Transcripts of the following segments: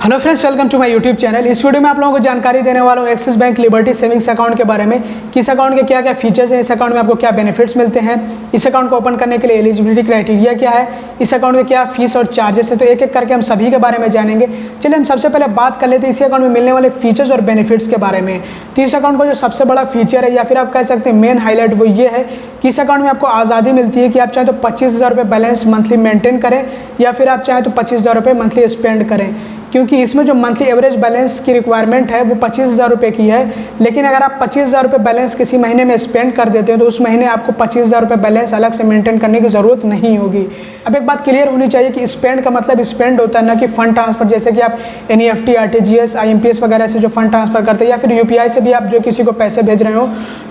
Hello friends, welcome to my YouTube channel. इस video में आप लोगों को जानकारी देने वाला हूँ Axis Bank Liberty savings account के बारे में कि इस अकाउंट के क्या क्या फीचर्स हैं, इस अकाउंट में आपको क्या बेनिफिट्स मिलते हैं, इस अकाउंट को ओपन करने के लिए एलिजिबिलिटी क्राइटेरिया क्या है, इस अकाउंट के क्या फीस और चार्जेस है। तो एक एक करके हम सभी के बारे में जानेंगे। चलिए हम सबसे पहले बात कर लेते हैं इसी अकाउंट में मिलने वाले फीचर्स और बेनिफिट्स के बारे में। तो इस अकाउंट का जो सबसे बड़ा फीचर है या फिर आप कह सकते हैं मेन हाईलाइट वो ये है कि इस अकाउंट में आपको आज़ादी मिलती है कि आप चाहें तो 25,000 रुपये बैलेंस मंथली मेंटेन करें या फिर आप चाहें तो 25,000 रुपये मंथली स्पेंड करें, क्योंकि इसमें जो मंथली एवरेज बैलेंस की रिक्वायरमेंट है वो 25,000 रुपये की है। लेकिन अगर आप 25,000 रुपये बैलेंस किसी महीने में स्पेंड कर देते हैं तो उस महीने आपको 25,000 रुपये बैलेंस अलग से मेंटेन करने की ज़रूरत नहीं होगी। अब एक बात क्लियर होनी चाहिए कि स्पेंड का मतलब स्पेंड होता है, ना कि फंड ट्रांसफर। जैसे कि आप NEFT, RTGS, IMPS वगैरह से जो फंड ट्रांसफर करते हैं या फिर UPI से भी आप जो किसी को पैसे भेज रहे हो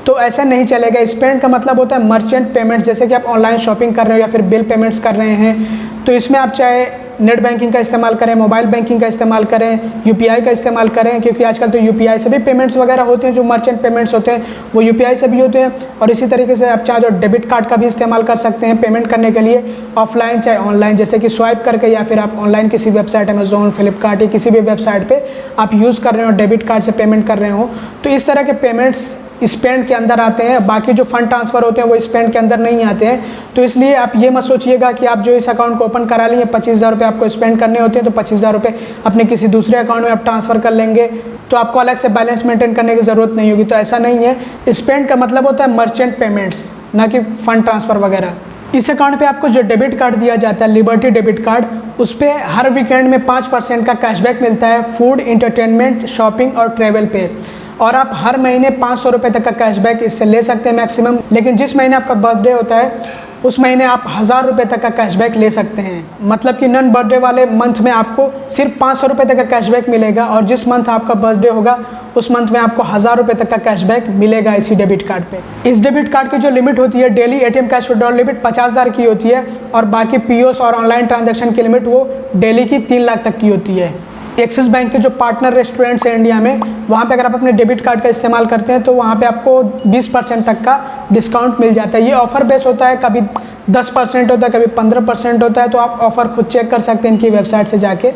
तो ऐसा नहीं चलेगा। स्पेंड का मतलब होता है मर्चेंट पेमेंट, जैसे कि आप ऑनलाइन शॉपिंग कर रहे हो या फिर बिल पेमेंट्स कर रहे हैं। तो इसमें आप चाहे नेट बैंकिंग का इस्तेमाल करें, मोबाइल बैंकिंग का इस्तेमाल करें, UPI का इस्तेमाल करें, क्योंकि आजकल तो UPI से भी पेमेंट्स वगैरह होते हैं। जो मर्चेंट पेमेंट्स होते हैं वो UPI से भी होते हैं। और इसी तरीके से आप चाहे तो डेबिट कार्ड का भी इस्तेमाल कर सकते हैं पेमेंट करने के लिए, ऑफलाइन चाहे ऑनलाइन, जैसे कि स्वाइप करके या फिर आप ऑनलाइन किसी वेबसाइट अमेजोन, फ्लिपकार्ट या किसी भी वेबसाइट पर आप यूज़ कर रहे हो, डेबिट कार्ड से पेमेंट कर रहे हो। तो इस तरह के पेमेंट्स स्पेंड के अंदर आते हैं। बाकी जो फंड ट्रांसफ़र होते हैं वो स्पेंड के अंदर नहीं आते हैं। तो इसलिए आप ये मत सोचिएगा कि आप जो इस अकाउंट को ओपन करा लिए 25,000 रुपये आपको स्पेंड करने होते हैं तो 25,000 रुपये अपने किसी दूसरे अकाउंट में आप ट्रांसफ़र कर लेंगे तो आपको अलग से बैलेंस मेंटेन करने की ज़रूरत नहीं होगी। तो ऐसा नहीं है। स्पेंड का मतलब होता है मर्चेंट पेमेंट्स, ना कि फंड ट्रांसफ़र वगैरह। इस अकाउंट पे आपको जो डेबिट कार्ड दिया जाता है, लिबर्टी डेबिट कार्ड, उस पर हर वीकेंड में 5% का कैशबैक मिलता है फूड, इंटरटेनमेंट, शॉपिंग और ट्रैवल पे। और आप हर महीने 500 रुपये तक का कैशबैक इससे ले सकते हैं मैक्सिमम। लेकिन जिस महीने आपका बर्थडे होता है उस महीने आप 1,000 रुपये तक का कैशबैक ले सकते हैं। मतलब कि नॉन बर्थडे वाले मंथ में आपको सिर्फ 500 रुपये तक का कैशबैक मिलेगा और जिस मंथ आपका बर्थडे होगा उस मंथ में आपको 1,000 रुपये तक का कैशबैक मिलेगा इसी डेबिट कार्ड पे। इस डेबिट कार्ड की जो लिमिट होती है daily ATM cash withdrawal limit 50,000 की होती है और बाकी POS और ऑनलाइन ट्रांजैक्शन की लिमिट वो डेली की 3 लाख तक की होती है। एक्सिस बैंक के जो पार्टनर रेस्टोरेंट्स हैं इंडिया में, वहाँ पे अगर आप अपने डेबिट कार्ड का इस्तेमाल करते हैं तो वहाँ पे आपको 20% तक का डिस्काउंट मिल जाता है। ये ऑफ़र बेस होता है, कभी 10% होता है, कभी 15% होता है। तो आप ऑफ़र खुद चेक कर सकते हैं इनकी वेबसाइट से जाके।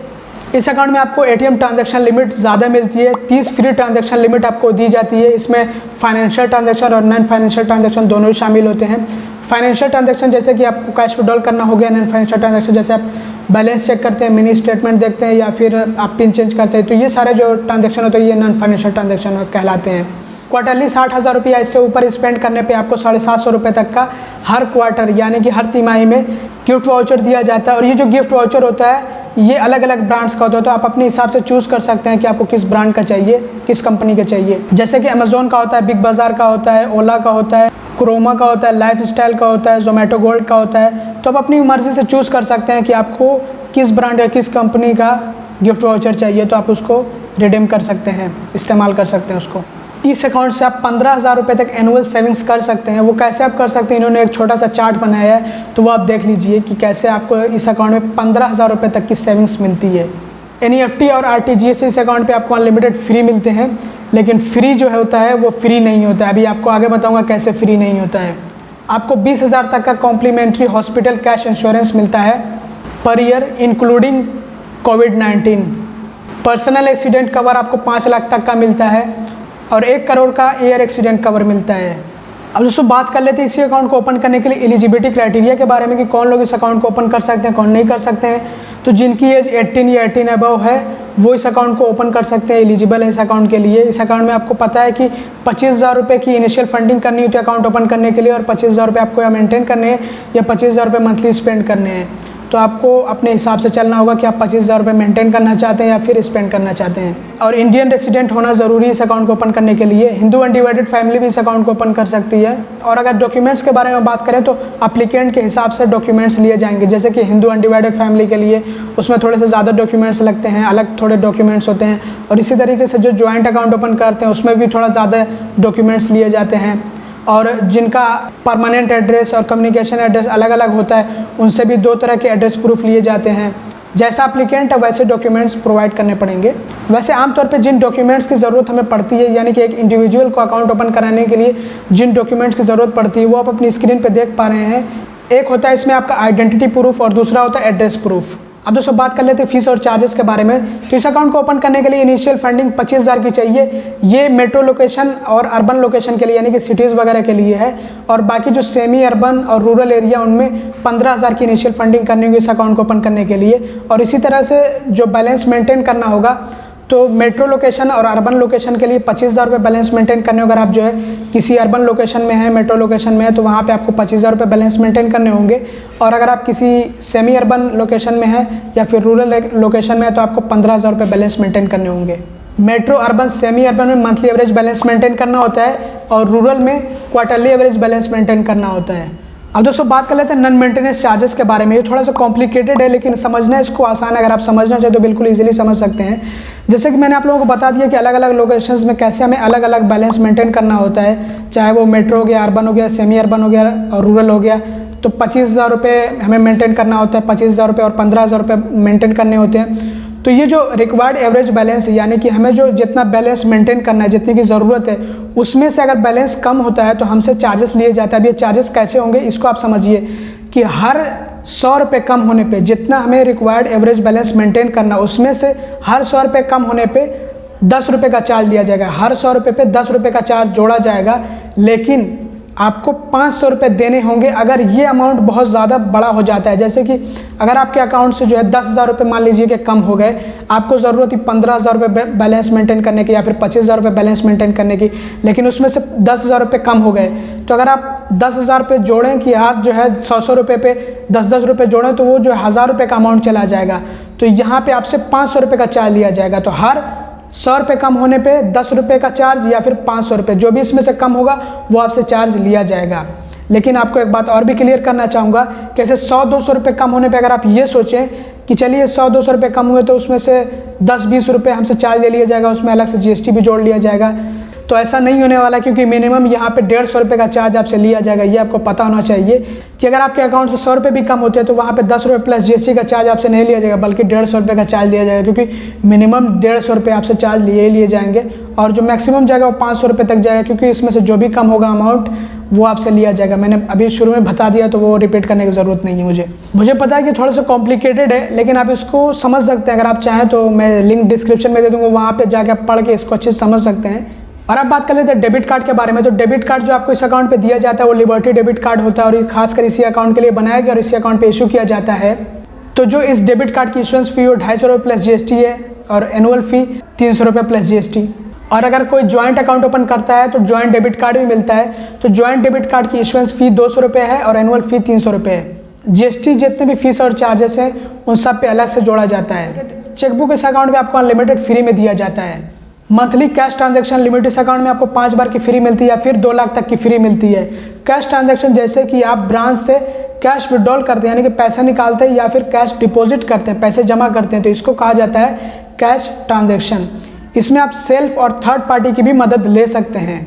इस अकाउंट में आपको ATM ट्रांजैक्शन लिमिट ज़्यादा मिलती है, 30 फ्री ट्रांजैक्शन लिमिट आपको दी जाती है। इसमें फाइनेंशियल ट्रांजैक्शन और नॉन फाइनेंशियल ट्रांजैक्शन दोनों ही शामिल होते हैं। फाइनेंशियल ट्रांजैक्शन जैसे कि आपको कैश विड्रॉल करना हो गया, नॉन फाइनेंशियल ट्रांजैक्शन जैसे आप बैलेंस चेक करते हैं, मिनी स्टेटमेंट देखते हैं या फिर आप पिन चेंज करते हैं, तो ये सारे जो ट्रांजैक्शन होते हैं ये नॉन फाइनेंशियल ट्रांजैक्शन कहलाते हैं। क्वार्टरली 60,000 रुपया इससे ऊपर स्पेंड करने पे आपको 750 रुपये तक का हर क्वार्टर यानी कि हर तिमाही में गिफ्ट वाउचर दिया जाता है। और ये जो गिफ्ट वाउचर होता है ये अलग अलग ब्रांड्स का होता है, तो आप अपने हिसाब से चूज़ कर सकते हैं कि आपको किस ब्रांड का चाहिए, किस कंपनी का चाहिए। जैसे कि अमेजोन का होता है, बिग बाज़ार का होता है, ओला का होता है, क्रोमा का होता है, लाइफ स्टाइल का होता है, जोमेटो गोल्ड का होता है। तो आप अपनी मर्ज़ी से चूज़ कर सकते हैं कि आपको किस ब्रांड या किस कंपनी का गिफ्ट वाउचर चाहिए, तो आप उसको रिडीम कर सकते हैं, इस्तेमाल कर सकते हैं उसको। इस अकाउंट से आप 15,000 रुपये तक एनुअल सेविंग्स कर सकते हैं। वो कैसे आप कर सकते हैं, इन्होंने एक छोटा सा चार्ट बनाया है, तो वो आप देख लीजिए कि कैसे आपको इस अकाउंट में 15,000 रुपये तक की सेविंग्स मिलती है। NEFT और RTGS इस अकाउंट पे आपको अनलिमिटेड फ्री मिलते हैं, लेकिन फ्री जो होता है वो फ्री नहीं होता है। अभी आपको आगे बताऊँगा कैसे फ्री नहीं होता है। आपको 20,000 तक का कॉम्प्लीमेंट्री हॉस्पिटल कैश इंश्योरेंस मिलता है per year including COVID-19। Personal accident cover आपको 5 लाख तक का मिलता है और 1 करोड़ का एयर एक्सीडेंट कवर मिलता है। अब दोस्तों बात कर लेते हैं इसी अकाउंट को ओपन करने के लिए एलिजिबिलिटी क्राइटेरिया के बारे में कि कौन लोग इस अकाउंट को ओपन कर सकते हैं, कौन नहीं कर सकते हैं। तो जिनकी एज 18 या 18 अबव है वो इस अकाउंट को ओपन कर सकते हैं, एलिजिबल है इस अकाउंट के लिए। इस अकाउंट में आपको पता है कि 25,000 रुपये की इनिशियल फंडिंग करनी होती है अकाउंट ओपन करने के लिए और 25,000 रुपये आपको या मेंटेन करने हैं या 25,000 रुपये मंथली स्पेंड करने हैं। तो आपको अपने हिसाब से चलना होगा कि आप 25,000 रुपये मेंटेन करना चाहते हैं या फिर स्पेंड करना चाहते हैं। और इंडियन रेसिडेंट होना ज़रूरी है इस अकाउंट को ओपन करने के लिए। हिंदू अनडिवाइडेड फैमिली भी इस अकाउंट को ओपन कर सकती है। और अगर डॉक्यूमेंट्स के बारे में बात करें तो अप्लीकेंट के हिसाब से डॉक्यूमेंट्स लिए जाएंगे। जैसे कि हिंदू अनडिवाइडेड फैमिली के लिए उसमें थोड़े से ज़्यादा डॉक्यूमेंट्स लगते हैं, अलग थोड़े डॉक्यूमेंट्स होते हैं। और इसी तरीके से जो ज्वाइंट अकाउंट ओपन करते हैं उसमें भी थोड़ा ज़्यादा डॉक्यूमेंट्स लिए जाते हैं। और जिनका परमानेंट एड्रेस और कम्युनिकेशन एड्रेस अलग अलग होता है उनसे भी 2 तरह के एड्रेस प्रूफ लिए जाते हैं। जैसा एप्लीकेंट है वैसे डॉक्यूमेंट्स प्रोवाइड करने पड़ेंगे। वैसे आमतौर पे जिन डॉक्यूमेंट्स की ज़रूरत हमें पड़ती है, यानी कि एक इंडिविजुअल को अकाउंट ओपन कराने के लिए जिन डॉक्यूमेंट्स की ज़रूरत पड़ती है वो आप अपनी स्क्रीन पे देख पा रहे हैं। एक होता है इसमें आपका आइडेंटिटी प्रूफ और दूसरा होता है एड्रेस प्रूफ। अब दोस्तों बात कर लेते हैं फीस और चार्जेस के बारे में। तो इस अकाउंट को ओपन करने के लिए इनिशियल फंडिंग 25,000 की चाहिए। ये मेट्रो लोकेशन और अर्बन लोकेशन के लिए यानी कि सिटीज़ वगैरह के लिए है, और बाकी जो सेमी अर्बन और रूरल एरिया उनमें 15,000 की इनिशियल फंडिंग करनी होगी इस अकाउंट को ओपन करने के लिए। और इसी तरह से जो बैलेंस मेंटेन करना होगा, तो मेट्रो लोकेशन और अर्बन लोकेशन के लिए 25,000 रुपये बैलेंस मेंटेन करने। अगर आप जो है किसी अर्बन लोकेशन में है, मेट्रो लोकेशन में है, तो वहाँ पे आपको 25,000 रुपये बैलेंस मेंटेन करने होंगे। और अगर आप किसी सेमी अर्बन लोकेशन में है या फिर रूरल लोकेशन में है, तो आपको 15,000 रुपये बैलेंस मेंटेन करने होंगे। मेट्रो, अर्बन, सेमी अर्बन में मंथली एवरेज बैलेंस मेंटेन करना होता है, और रूरल में क्वार्टरली एवरेज बैलेंस मेंटेन करना होता है। अब दोस्तों बात कर लेते हैं नॉन मेंटेनेंस चार्जेस के बारे में। ये थोड़ा सा कॉम्प्लिकेटेड है, लेकिन समझना इसको आसान है। अगर आप समझना चाहें तो बिल्कुल इजीली समझ सकते हैं। जैसे कि मैंने आप लोगों को बता दिया कि अलग अलग लोकेशंस में कैसे हमें अलग अलग बैलेंस मेंटेन करना होता है, चाहे वो मेट्रो हो गया, अर्बन हो गया, सेमी अर्बन हो गया और रूरल हो गया। तो 25,000 रुपये हमें मेंटेन करना होता है, 25,000 रुपये और 15,000 रुपये मेंटेन करने होते हैं। तो ये जो रिक्वायर्ड एवरेज बैलेंस है, यानी कि हमें जो जितना बैलेंस मेंटेन करना है, जितनी की ज़रूरत है, उसमें से अगर बैलेंस कम होता है तो हमसे चार्जेस लिए जाते हैं। अब ये चार्जेस कैसे होंगे इसको आप समझिए कि हर 100 रुपये कम होने पे, जितना हमें रिक्वायर्ड एवरेज बैलेंस मेंटेन करना, उसमें से हर 100 रुपये कम होने पे 10 रुपये का चार्ज लिया जाएगा। हर 100 रुपये पे 10 रुपये का चार्ज जोड़ा जाएगा, लेकिन आपको 500 रुपये देने होंगे अगर ये अमाउंट बहुत ज़्यादा बड़ा हो जाता है। जैसे कि अगर आपके अकाउंट से जो है 10,000 रुपये मान लीजिए कि कम हो गए, आपको ज़रूरत थी 15,000 रुपये बैलेंस मेंटेन करने की या फिर 25,000 रुपये बैलेंस मेंटेन करने की, लेकिन उसमें से 10,000 रुपये कम हो गए। तो अगर आप 10,000 रुपये जोड़ें कि आप जो है 100 रुपये पे 10 रुपये जोड़ें, तो वो जो 1,000 रुपये का अमाउंट चला जाएगा। तो यहाँ पर आपसे 500 रुपये का चार्ज लिया जाएगा। तो हर 100 रुपये कम होने पे 10 रुपये का चार्ज या फिर 500 रुपये, जो भी इसमें से कम होगा वो आपसे चार्ज लिया जाएगा। लेकिन आपको एक बात और भी क्लियर करना चाहूँगा कि ऐसे 100-200 रुपये कम होने पे अगर आप ये सोचें कि चलिए 100-200 रुपये कम हुए तो उसमें से 10-20 रुपये हमसे चार्ज ले लिया जाएगा, उसमें अलग से GST भी जोड़ लिया जाएगा, तो ऐसा नहीं होने वाला, क्योंकि मिनिमम यहाँ पे 150 रुपये का चार्ज आपसे लिया जाएगा। ये आपको पता होना चाहिए कि अगर आपके अकाउंट से 100 रुपये भी कम होते हैं तो वहाँ पे 10 रुपये प्लस GST का चार्ज आपसे नहीं लिया जाएगा, बल्कि 150 रुपये का चार्ज लिया जाएगा, क्योंकि मिनिमम 150 रुपये आपसे चार्ज लिए जाएंगे, और जो मैक्सिमम जाएगा वो 500 रुपये तक जाएगा, क्योंकि इसमें से जो भी कम होगा अमाउंट वो आपसे लिया जाएगा। मैंने अभी शुरू में बता दिया, तो वो रिपीट करने की ज़रूरत नहीं है। मुझे पता है कि थोड़ा सा कॉम्प्लिकेटेड है, लेकिन आप इसको समझ सकते हैं। अगर आप चाहें तो मैं लिंक डिस्क्रिप्शन में दे दूँगा, वहाँ पर जाकर आप पढ़ के इसको अच्छे से समझ सकते हैं। और अब बात कर लेते हैं डेबिट कार्ड के बारे में। तो डेबिट कार्ड जो आपको इस अकाउंट पे दिया जाता है वो लिबर्टी डेबिट कार्ड होता है, और ये खासकर इसी अकाउंट के लिए बनाया गया और इसी अकाउंट पे इशू किया जाता है। तो जो इस डेबिट कार्ड की इशुएंस फी वो 250 रुपये प्लस GST है, और एनुअल फी 300 रुपये प्लस GST। और अगर कोई ज्वाइंट अकाउंट ओपन करता है तो ज्वाइंट डेबिट कार्ड भी मिलता है। तो ज्वाइंट डेबिट कार्ड की इशुएंस फी 200 रुपये है और एनुअल फी 300 रुपये है। GST जितने भी फीस और चार्जेस हैं उन सब पे अलग से जोड़ा जाता है। चेकबुक इस अकाउंट में आपको अनलिमिटेड फ्री में दिया जाता है। मंथली कैश ट्रांजैक्शन लिमिट इस अकाउंट में आपको 5 बार की फ्री मिलती है या फिर 2 लाख तक की फ्री मिलती है। कैश ट्रांजैक्शन जैसे कि आप ब्रांच से कैश विड्रॉल करते हैं, यानी कि पैसा निकालते हैं या फिर कैश डिपॉजिट करते हैं, पैसे जमा करते हैं, तो इसको कहा जाता है कैश ट्रांजैक्शन। इसमें आप सेल्फ और थर्ड पार्टी की भी मदद ले सकते हैं।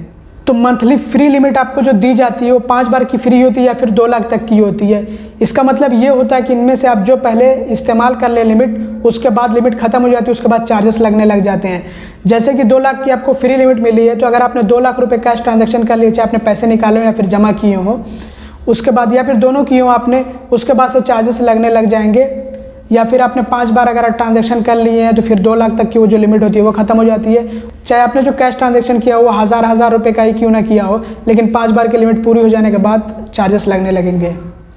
तो मंथली फ्री लिमिट आपको जो दी जाती है वो 5 बार की फ्री होती है या फिर 2 लाख तक की होती है। इसका मतलब ये होता है कि इनमें से आप जो पहले इस्तेमाल कर ले लिमिट, उसके बाद लिमिट खत्म हो जाती है, उसके बाद चार्जेस लगने लग जाते हैं। जैसे कि 2 लाख की आपको फ्री लिमिट मिली है, तो अगर आपने 2 लाख रुपए कैश ट्रांजैक्शन कर लिए, चाहे आपने पैसे निकाले हो या फिर जमा किए हो, उसके बाद या फिर दोनों किए हो आपने, उसके बाद से चार्जेस लगने लग जाएंगे। या फिर आपने 5 बार अगर ट्रांजैक्शन कर लिए हैं तो फिर 2 लाख तक की वो जो लिमिट होती है वो खत्म हो जाती है। चाहे आपने जो कैश ट्रांजैक्शन किया हो वो हज़ार रुपये का ही क्यों ना किया हो, लेकिन 5 बार की लिमिट पूरी हो जाने के बाद चार्जेस लगने लगेंगे।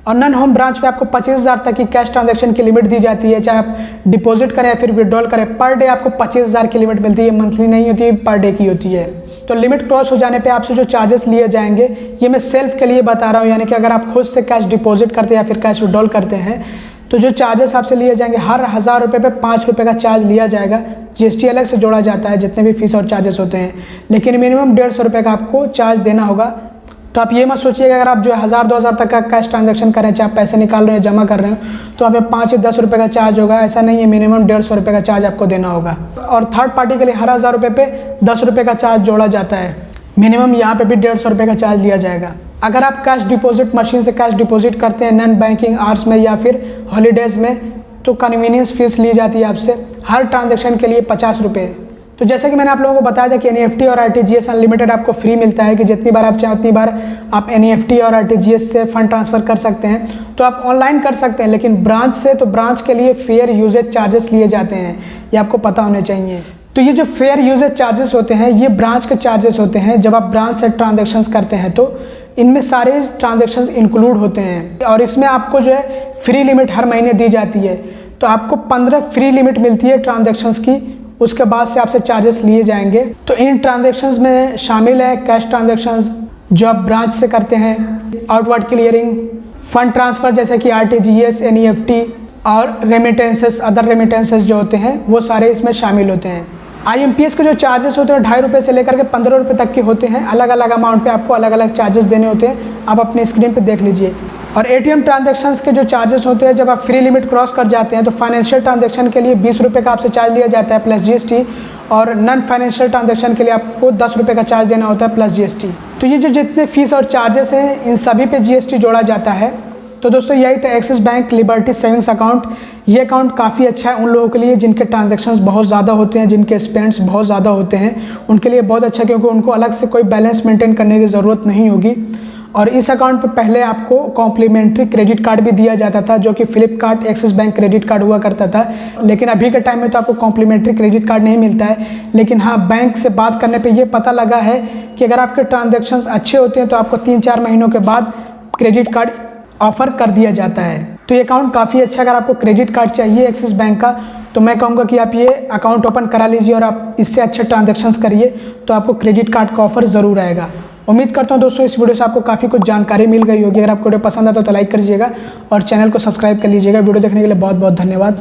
और नॉन होम ब्रांच पे आपको 25,000 तक की कैश ट्रांजैक्शन की लिमिट दी जाती है, चाहे आप डिपॉजिट करें या फिर विड्रॉल करें। पर डे आपको 25,000 की लिमिट मिलती है, मंथली नहीं होती है, पर डे की होती है। तो लिमिट क्रॉस हो जाने पे आपसे जो चार्जेस लिए जाएंगे, ये मैं सेल्फ के लिए बता रहा हूँ, यानी कि अगर आप खुद से कैश डिपॉजिट करते हैं या फिर कैश विड्रॉल करते हैं तो जो चार्जेस आपसे लिए जाएंगे, हर 1000 रुपये पे 5 रुपये का चार्ज लिया जाएगा। GST अलग से जोड़ा जाता है, जितने भी फीस और चार्जेस होते हैं, लेकिन मिनिमम 150 रुपये का आपको चार्ज देना होगा। तो आप ये मत सोचिएगा अगर आप जो 1000-2000 तक का कैश ट्रांजैक्शन करें, चाहे आप पैसे निकाल रहे हो जमा कर रहे हो, तो आप 5 या 10 रुपये का चार्ज होगा। ऐसा नहीं है, मिनिमम 150 रुपये का चार्ज आपको देना होगा। और थर्ड पार्टी के लिए हर 1000 रुपये पे 10 रुपये का चार्ज जोड़ा जाता है। मिनिमम यहाँ पे भी 150 रुपये का चार्ज लिया जाएगा। अगर आप कैश डिपॉजिट मशीन से कैश डिपॉजिट करते हैं नॉन बैंकिंग आवर्स में या फिर हॉलीडेज़ में, तो कन्वीनियंस फीस ली जाती है आपसे हर ट्रांजैक्शन के लिए 50 रुपये। तो तो जैसे कि मैंने आप लोगों को बताया था कि NEFT और RTGS अनलिमिटेड आपको फ्री मिलता है कि जितनी बार आप चाहें उतनी बार आप NEFT और RTGS से फंड ट्रांसफ़र कर सकते हैं। तो आप ऑनलाइन कर सकते हैं, लेकिन ब्रांच से तो ब्रांच के लिए फेयर यूजेज चार्जेस लिए जाते हैं, ये आपको पता होने चाहिए। तो ये जो फेयर यूजेज चार्जेस होते हैं ये ब्रांच के चार्जेस होते हैं। जब आप ब्रांच से ट्रांजेक्शन्स करते हैं तो इनमें सारे ट्रांजेक्शन्स इंक्लूड होते हैं और इसमें आपको जो है फ्री लिमिट हर महीने दी जाती है। तो आपको 15 फ्री लिमिट मिलती है ट्रांजेक्शन्स की, उसके बाद से आपसे चार्जेस लिए जाएंगे। तो इन ट्रांजेक्शन्स में शामिल है कैश ट्रांजेक्शन्स जो आप ब्रांच से करते हैं, आउटवर्ड क्लियरिंग, फंड ट्रांसफ़र जैसे कि RTGS, NEFT और रेमिटेंसेस, अदर रेमिटेंसेस जो होते हैं वो सारे इसमें शामिल होते हैं। IMPS के जो चार्जेस होते हैं 2.5 रुपये से लेकर के 15 रुपये तक के होते हैं। अलग अलग अमाउंट पे आपको अलग अलग चार्जेस देने होते हैं, आप अपनी स्क्रीन पे देख लीजिए। और ATM ट्रांजैक्शंस के जो चार्जेस होते हैं जब आप फ्री लिमिट क्रॉस कर जाते हैं तो फाइनेंशियल ट्रांजैक्शन के लिए 20 रुपये का आपसे चार्ज लिया जाता है प्लस GST, और नॉन फाइनेंशियल ट्रांजैक्शन के लिए आपको 10 रुपये का चार्ज देना होता है प्लस GST। तो ये जो जितने फीस और चार्जेस हैं इन सभी पे GST जोड़ा जाता है। तो दोस्तों यही था axis Bank Liberty savings account. ये अकाउंट काफ़ी अच्छा है उन लोगों के लिए जिनके ट्रांजैक्शंस बहुत ज़्यादा होते हैं, जिनके स्पेंड्स बहुत ज़्यादा होते हैं, उनके लिए बहुत अच्छा, क्योंकि उनको अलग से कोई बैलेंस मेंटेन करने की ज़रूरत नहीं होगी। और इस अकाउंट पर पहले आपको कॉम्प्लीमेंट्री क्रेडिट कार्ड भी दिया जाता था जो कि Flipkart axis bank credit card हुआ करता था, लेकिन अभी के टाइम में तो आपको कॉम्प्लीमेंट्री क्रेडिट कार्ड नहीं मिलता है। लेकिन हाँ, बैंक से बात करने पे ये पता लगा है कि अगर आपके ट्रांजैक्शंस अच्छे होते हैं तो आपको 3-4 महीनों के बाद क्रेडिट कार्ड ऑफ़र कर दिया जाता है। तो ये अकाउंट काफ़ी अच्छा, अगर आपको क्रेडिट कार्ड चाहिए एक्सिस बैंक का तो मैं कहूँगा कि आप ये अकाउंट ओपन करा लीजिए और आप इससे अच्छे ट्रांजैक्शंस करिए तो आपको क्रेडिट कार्ड का ऑफर ज़रूर आएगा। उम्मीद करता हूँ दोस्तों इस वीडियो से आपको काफ़ी कुछ जानकारी मिल गई होगी। अगर आपको वीडियो पसंद आता तो लाइक कर लीजिएगा और चैनल को सब्सक्राइब कर लीजिएगा। वीडियो देखने के लिए बहुत बहुत धन्यवाद।